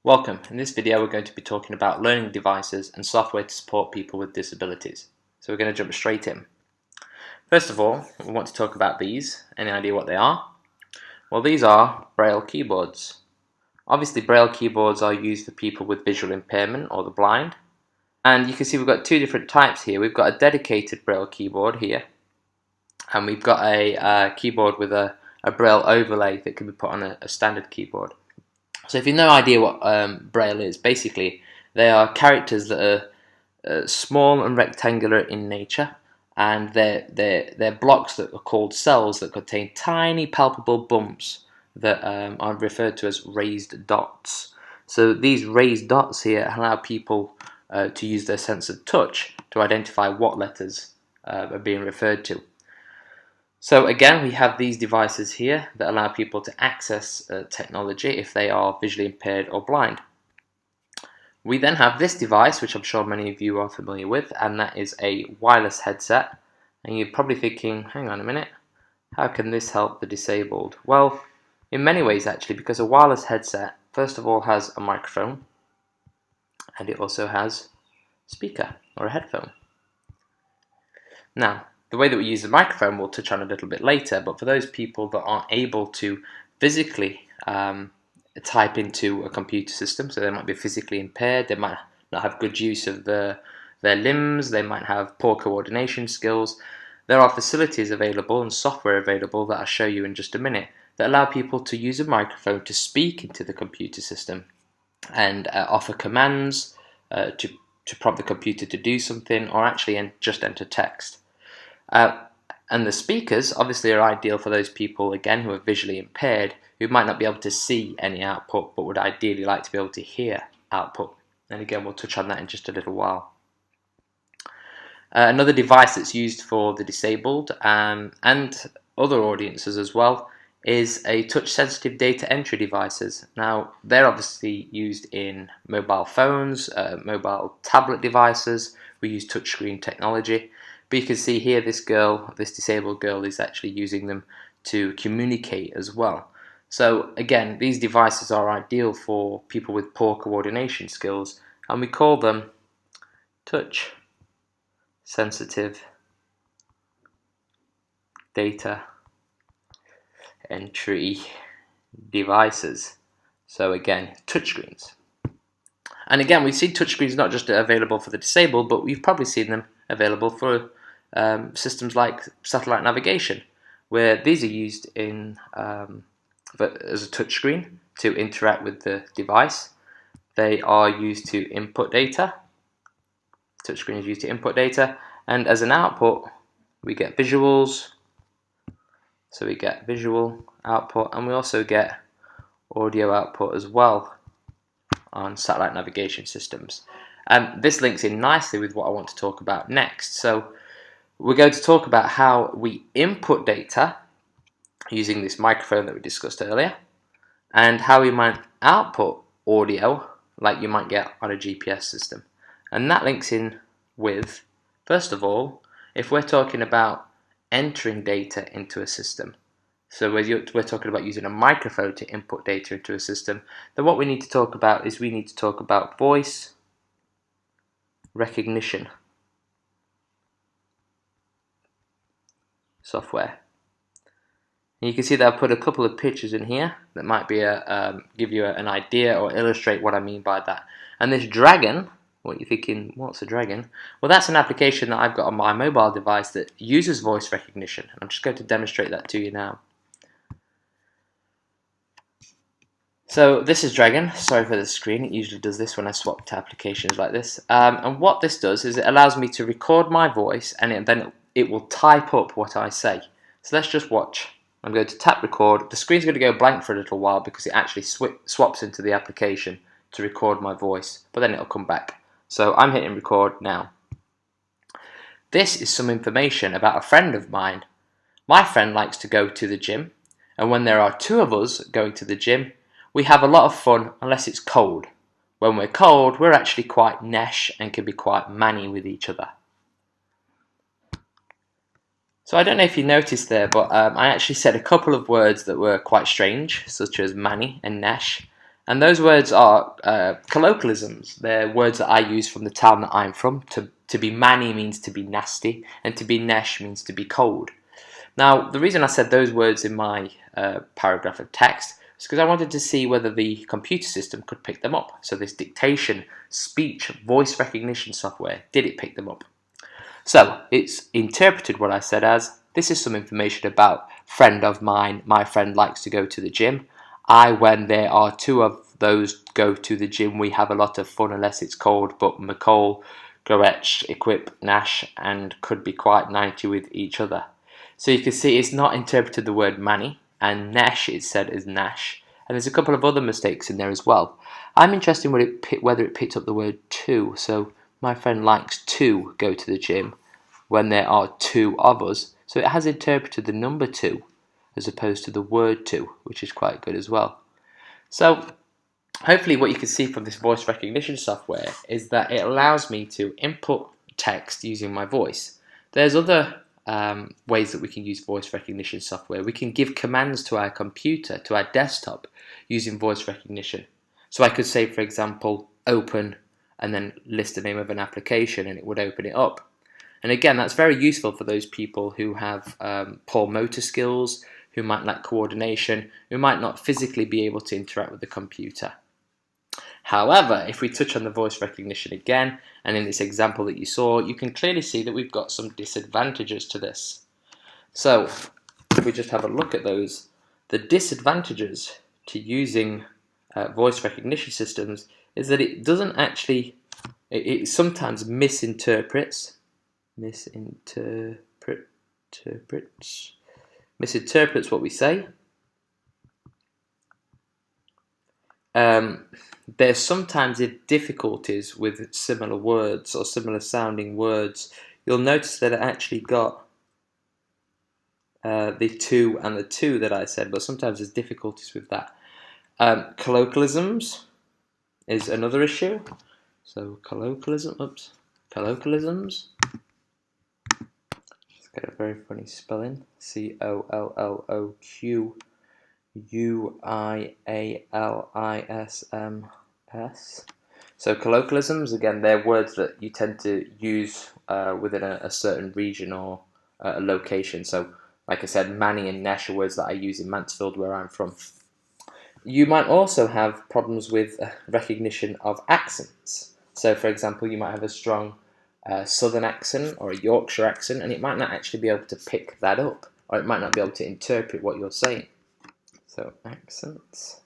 Welcome. In this video we're going to be talking about learning devices and software to support people with disabilities. So we're going to jump straight in. First of all, we want to talk about these. Any idea what they are? Well, these are Braille keyboards. Obviously Braille keyboards are used for people with visual impairment or the blind. And you can see we've got two different types here. We've got a dedicated Braille keyboard here. And we've got a keyboard with a Braille overlay that can be put on a standard keyboard. So if you've no idea what Braille is, basically they are characters that are small and rectangular in nature, and they're blocks that are called cells that contain tiny palpable bumps that are referred to as raised dots. So these raised dots here allow people to use their sense of touch to identify what letters are being referred to. So again, we have these devices here that allow people to access technology if they are visually impaired or blind. We then have this device, which I'm sure many of you are familiar with, and that is a wireless headset. And you're probably thinking, hang on a minute, how can this help the disabled? Well, in many ways actually, because a wireless headset first of all has a microphone, and it also has a speaker or a headphone. Now, the way that we use the microphone we'll touch on a little bit later, but for those people that aren't able to physically type into a computer system, so they might be physically impaired, they might not have good use of their limbs, they might have poor coordination skills, there are facilities available and software available that I'll show you in just a minute that allow people to use a microphone to speak into the computer system and offer commands to prompt the computer to do something, or actually just enter text. And the speakers obviously are ideal for those people, again, who are visually impaired, who might not be able to see any output but would ideally like to be able to hear output. And again, we'll touch on that in just a little while. Another device that's used for the disabled and other audiences as well is a touch-sensitive data entry devices. Now, they're obviously used in mobile phones, mobile tablet devices. We use touchscreen technology. But you can see here this disabled girl is actually using them to communicate as well. So again, these devices are ideal for people with poor coordination skills, and we call them touch sensitive data entry devices. So again, touchscreens. And again, we've seen touchscreens not just available for the disabled, but we've probably seen them available for systems like satellite navigation, where these are used in as a touchscreen to interact with the device. They are used to input data. Touchscreen is used to input data, and as an output we get visuals. So we get visual output, and we also get audio output as well on satellite navigation systems. And this links in nicely with what I want to talk about next. So we're going to talk about how we input data using this microphone that we discussed earlier, and how we might output audio like you might get on a GPS system. And that links in with, first of all, if we're talking about entering data into a system, so we're talking about using a microphone to input data into a system, then what we need to talk about is we need to talk about voice recognition software. And you can see that I've put a couple of pictures in here that might be give you an idea or illustrate what I mean by that. And this dragon, what you're thinking, what's a dragon? Well, that's an application that I've got on my mobile device that uses voice recognition, and I'm just going to demonstrate that to you now. So this is Dragon. Sorry for the screen, it usually does this when I swap to applications like this. And what this does is it allows me to record my voice, and then it will type up what I say. So let's just watch. I'm going to tap record. The screen's going to go blank for a little while because it actually swaps into the application to record my voice, but then it'll come back. So I'm hitting record now. This is some information about a friend of mine. My friend likes to go to the gym, and when there are two of us going to the gym, we have a lot of fun unless it's cold. When we're cold, we're actually quite nesh and can be quite manny with each other. So I don't know if you noticed there, but I actually said a couple of words that were quite strange, such as manny and nesh. And those words are colloquialisms. They're words that I use from the town that I'm from. To be manny means to be nasty, and to be nesh means to be cold. Now, the reason I said those words in my paragraph of text is because I wanted to see whether the computer system could pick them up. So this dictation, speech, voice recognition software, did it pick them up? So it's interpreted what I said as, this is some information about friend of mine, my friend likes to go to the gym. When there are two of those go to the gym, we have a lot of fun unless it's cold, but McCall, Goretch, Equip, Nash, and could be quite 90 with each other. So you can see it's not interpreted the word Manny, and Nash is said as Nash, and there's a couple of other mistakes in there as well. I'm interested in whether it picked up the word two, so my friend likes to go to the gym when there are two of us, so it has interpreted the number two as opposed to the word two, which is quite good as well. So hopefully what you can see from this voice recognition software is that it allows me to input text using my voice. There's other ways that we can use voice recognition software. We can give commands to our computer, to our desktop, using voice recognition. So I could say, for example, open, and then list the name of an application, and it would open it up. And again, that's very useful for those people who have poor motor skills, who might lack coordination, who might not physically be able to interact with the computer. However, if we touch on the voice recognition again, and in this example that you saw, you can clearly see that we've got some disadvantages to this. So, if we just have a look at those, the disadvantages to using voice recognition systems is that it doesn't actually, it sometimes misinterprets what we say. There's sometimes difficulties with similar words or similar sounding words. You'll notice that it actually got the two and the two that I said, but sometimes there's difficulties with that. Colloquialisms is another issue. So colloquialisms. Let's get a very funny spelling. COLLOQUIALISMS. So colloquialisms, again, they're words that you tend to use within a certain region or a location. So, like I said, Manny and Nesh are words that I use in Mansfield, where I'm from. You might also have problems with recognition of accents. So, for example, you might have a strong Southern accent or a Yorkshire accent, and it might not actually be able to pick that up, or it might not be able to interpret what you're saying. So accents.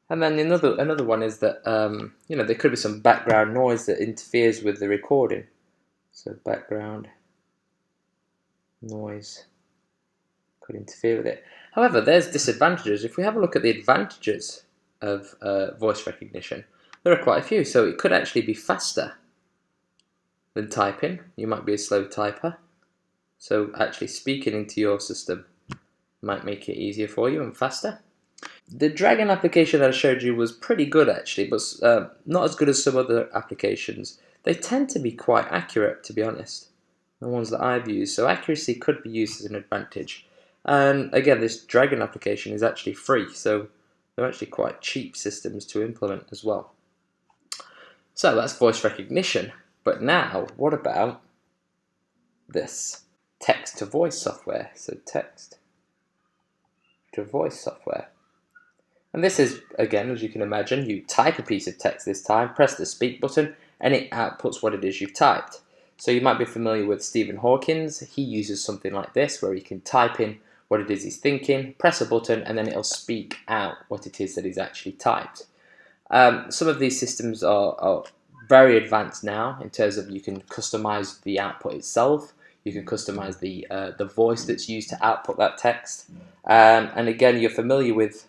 And then another one is that there could be some background noise that interferes with the recording. So background noise could interfere with it. However, there's disadvantages. If we have a look at the advantages of voice recognition, there are quite a few. So it could actually be faster than typing. You might be a slow typer. So actually speaking into your system might make it easier for you and faster. The Dragon application that I showed you was pretty good actually, but not as good as some other applications. They tend to be quite accurate, to be honest, the ones that I've used, so accuracy could be used as an advantage. And again, this Dragon application is actually free, so they're actually quite cheap systems to implement as well. So that's voice recognition, but now what about this? Text-to-voice software. So text-to-voice software. And this is, again, as you can imagine, you type a piece of text this time, press the speak button, and it outputs what it is you've typed. So you might be familiar with Stephen Hawkins. He uses something like this, where he can type in what it is he's thinking, press a button, and then it'll speak out what it is that he's actually typed. Some of these systems are very advanced now in terms of you can customize the output itself. You can customize the voice that's used to output that text. And again, you're familiar with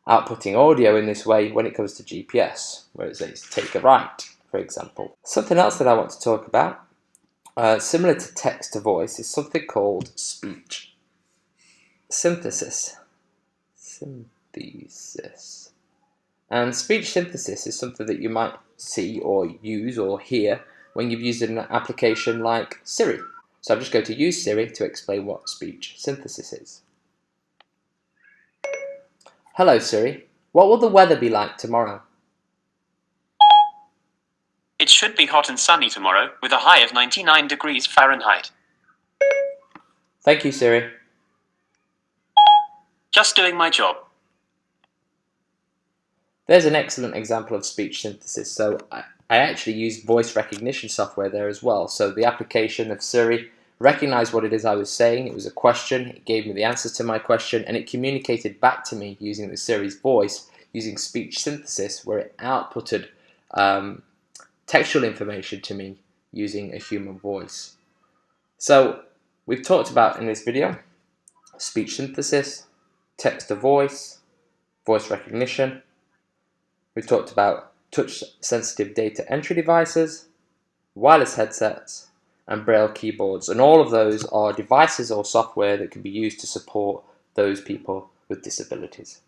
outputting audio in this way when it comes to GPS, where it says take a right, for example. Something else that I want to talk about, similar to text to voice, is something called speech synthesis. And speech synthesis is something that you might see or use or hear when you've used an application like Siri. So I'm just going to use Siri to explain what speech synthesis is. Hello Siri, what will the weather be like tomorrow? It should be hot and sunny tomorrow, with a high of 99 degrees Fahrenheit. Thank you Siri. Just doing my job. There's an excellent example of speech synthesis. So I actually used voice recognition software there as well. So the application of Siri recognized what it is I was saying. It was a question. It gave me the answers to my question, and it communicated back to me using the Siri's voice, using speech synthesis, where it outputted textual information to me using a human voice. So we've talked about in this video speech synthesis, text to voice, voice recognition. We've talked about touch-sensitive data entry devices, wireless headsets, and Braille keyboards. And all of those are devices or software that can be used to support those people with disabilities.